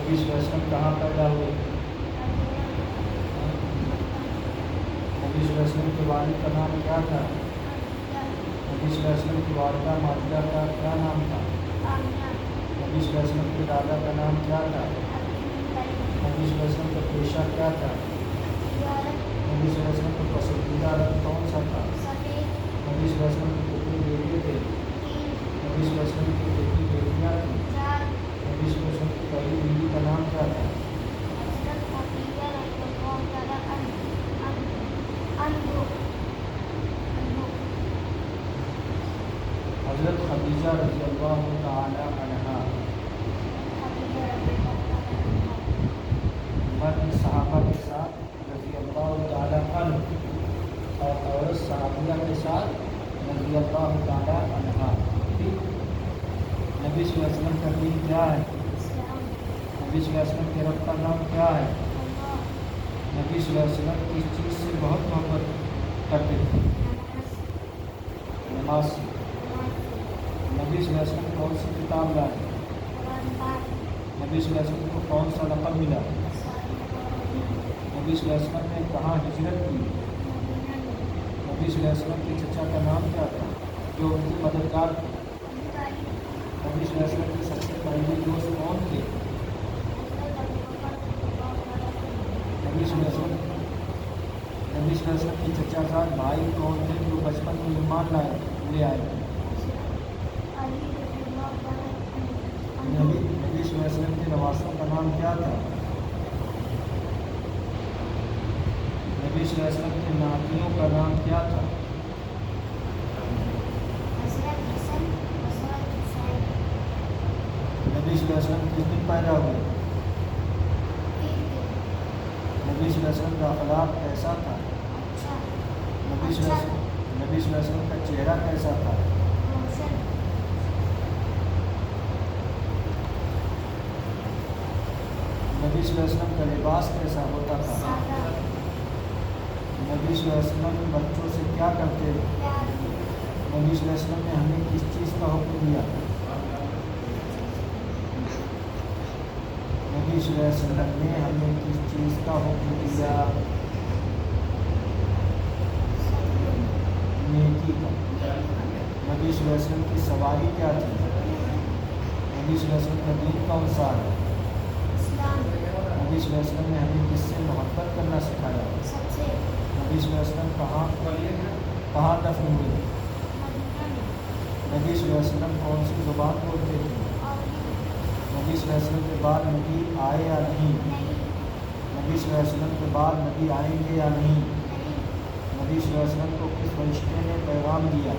نبی صلی اللہ علیہ وسلم کہاں پیدا ہوئے؟ نبی صلی اللہ علیہ وسلم کے والد کا نام کیا تھا؟ نبی صلی اللہ علیہ وسلم کی والدہ ماجدہ کا کیا نام تھا؟ نبی صلی اللہ علیہ وسلم کے دادا کا نام کیا تھا؟ نبی صلی اللہ علیہ وسلم کا پیشہ کیا تھا؟ نبی صلی اللہ علیہ وسلم کا پسندیدہ رنگ کون سا تھا؟ نبی صلی اللہ علیہ وسلم کے کتنے بیٹے تھے؟ نبی صلی اللہ علیہ وسلم کی کتنی بیٹیاں تھیں؟ نبی صلی اللہ علیہ وسلم کی پہلی بیوی کا نام کیا تھا؟ حضرت خدیجہ رضی اللہ تعالی عنہا مرد صحابہ کے ساتھ رضی اللہ تعالی عنہ اور عورت صحابیہ کے ساتھ رضی اللہ تعالی عنہا. نبی صلی اللہ علیہ وسلم کا دین کیا ہے؟ نبی صلی اللہ علیہ وسلم کے رب کا نام کیا ہے؟ نبی صلی اللہ علیہ وسلم کس چیز سے بہت محبت کرتے تھے؟ نماز سے. نبی صلی اللہ علیہ وسلم کون سی کتاب لائے؟ نبی صلی اللہ علیہ وسلم کو کون سا لقب ملا؟ نبی صلی اللہ علیہ وسلم نے کہاں ہجرت کی؟ نبی صلی اللہ علیہ وسلم کے چچا کا نام کیا تھا جو ان کے مددگار تھے؟ نبی صلی اللہ علیہ وسلم کے سب سے پہلے دوست کون تھے؟ نبی صلی اللہ علیہ وسلم کے چچا زاد بھائی کون تھے جو بچپن میں ایمان لے آئے تھے؟ نبی صلی اللہ علیہ وسلم کے نواسوں کا نام کیا تھا؟ نبی صلی اللہ علیہ وسلم کے ناتیوں کا نام کیا تھا؟ نبی صلی اللہ علیہ وسلم کس دن پیدا ہوئے؟ نبی صلی اللہ علیہ وسلم کا اخلاق کیسا تھا؟ نبی صلی اللہ علیہ وسلم کا چہرہ کیسا تھا؟ نبی صلی اللہ علیہ وسلم کا لباس کیسا ہوتا تھا؟ نبی صلی اللہ علیہ وسلم بچوں سے کیا کرتے تھے؟ نبی صلی اللہ علیہ وسلم نے ہمیں کس چیز کا حکم دیا؟ نبی صلی اللہ علیہ وسلم نے ہمیں کس چیز کا حکم دیا؟ نیکی کا. نبی صلی اللہ علیہ وسلم کی سواری کیا تھی؟ نبی صلی اللہ علیہ وسلم کا دین کون سا ہے؟ نبی صلی اللہ علیہ وسلم نے ہمیں کس سے محبت کرنا سکھایا؟ نبی صلی اللہ علیہ وسلم کہاں دفن ہوئے؟ نبی صلی اللہ علیہ وسلم کون سی زبان بولتے تھے؟ نبی صلی اللہ علیہ وسلم کے بعد نبی آئے یا نہیں؟ نبی صلی اللہ علیہ وسلم کے بعد نبی آئیں گے یا نہیں؟ نبی صلی اللہ علیہ وسلم کو کس فرشتے نے پیغام دیا؟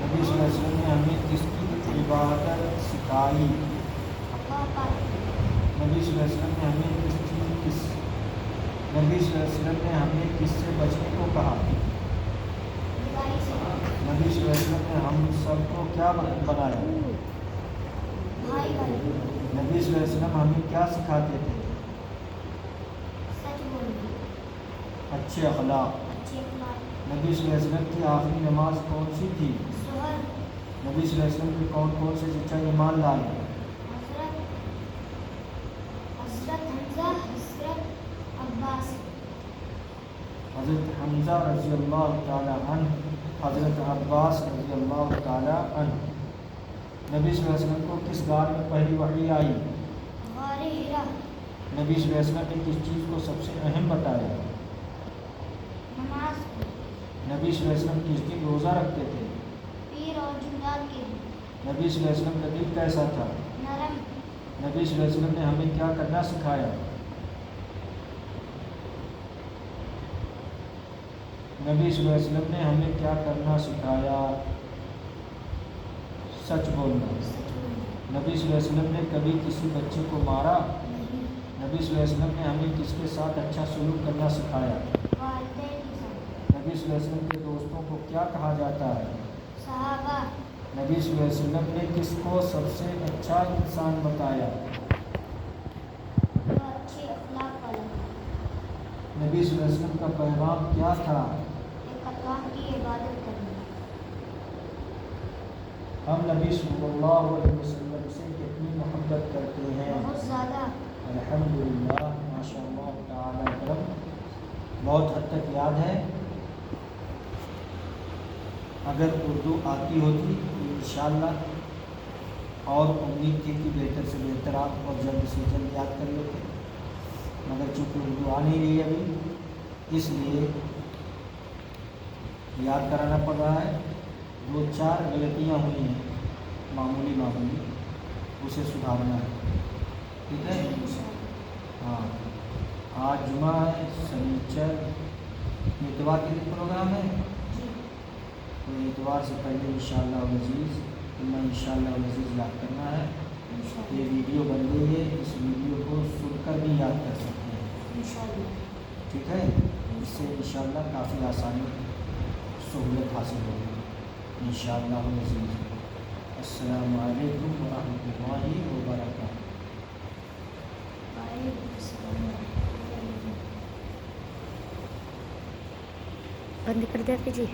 نبی صلی اللہ علیہ وسلم نے ہمیں کس کی عبادت سکھائی؟ نبی صلی اللہ علیہ وسلم نے ہمیں نبی صلی اللہ علیہ وسلم نے ہمیں کس سے بچنے کو کہا؟ نبی صلی اللہ علیہ وسلم نے ہم سب کو کیا بنایا؟ نبی صلی اللہ علیہ وسلم ہمیں کیا سکھاتے تھے؟ اچھے اخلاق. نبی صلی اللہ علیہ وسلم کی آخری نماز کون سی تھی؟ نبی صلی اللہ علیہ وسلم کے کون سے چچا ایمان لائے؟ حضرت حمزہ رضی اللہ تعالی عنہ، حضرت عباس رضی اللہ تعالی عنہ. نبی صلی اللہ علیہ وسلم کو کس غار میں پہلی وحی آئی؟ نبی صلی اللہ علیہ وسلم نے کس چیز کو سب سے اہم بتایا؟ نبی صلی اللہ علیہ وسلم کس دن روزہ رکھتے تھے؟ نبی صلی اللہ علیہ وسلم کا دل کیسا تھا؟ نبی صلی اللہ علیہ وسلم نے ہمیں کیا کرنا سکھایا؟ نبی صلی اللہ علیہ وسلم نے ہمیں کیا کرنا سکھایا؟ سچ بولنا. نبی صلی اللہ علیہ وسلم نے کبھی کسی بچے کو مارا؟ نبی صلی اللہ علیہ وسلم نے ہمیں کس کے ساتھ اچھا سلوک کرنا سکھایا؟ نبی صلی اللہ علیہ وسلم کے دوستوں کو کیا کہا جاتا ہے؟ صحابہ. نبی صلی اللہ علیہ وسلم نے کس کو سب سے اچھا انسان بتایا؟ نبی صلی اللہ علیہ وسلم کا پیغام کیا تھا؟ اللہ کی عبادت کرنا. ہم نبی صلی اللہ علیہ وسلم سے کتنی محبت کرتے ہیں؟ بہت زیادہ. الحمدللہ ماشاء اللہ تعالیٰ کرم. بہت حد تک یاد ہے. اگر اردو آتی ہوتی تو انشاءاللہ اور امید تھی کہ بہتر سے بہتر آپ اور جلد سے جلد یاد کر لیتے، مگر چونکہ اردو آ نہیں رہی ابھی اس لیے یاد کرانا پڑ رہا ہے. 2-4 غلطیاں ہوئی ہیں معمولی اسے سدھارنا ہے. ٹھیک ہے؟ ہاں. آج جمعہ ہے، سنیچر، اتوار کے دن پروگرام ہے. تو اتوار سے پہلے انشاءاللہ العزیز میں انشاءاللہ العزیز یاد کرنا ہے. یہ ویڈیو بن گئی ہے، اس ویڈیو کو سن کر بھی یاد کر سکتے ہیں. ٹھیک ہے؟ اس سے انشاءاللہ کافی آسانی سہولت حاصل ہوگی انشاءاللہ العزیز. السلام علیکم ورحمۃ اللہ وبرکاتہ. بند کر دیا جی.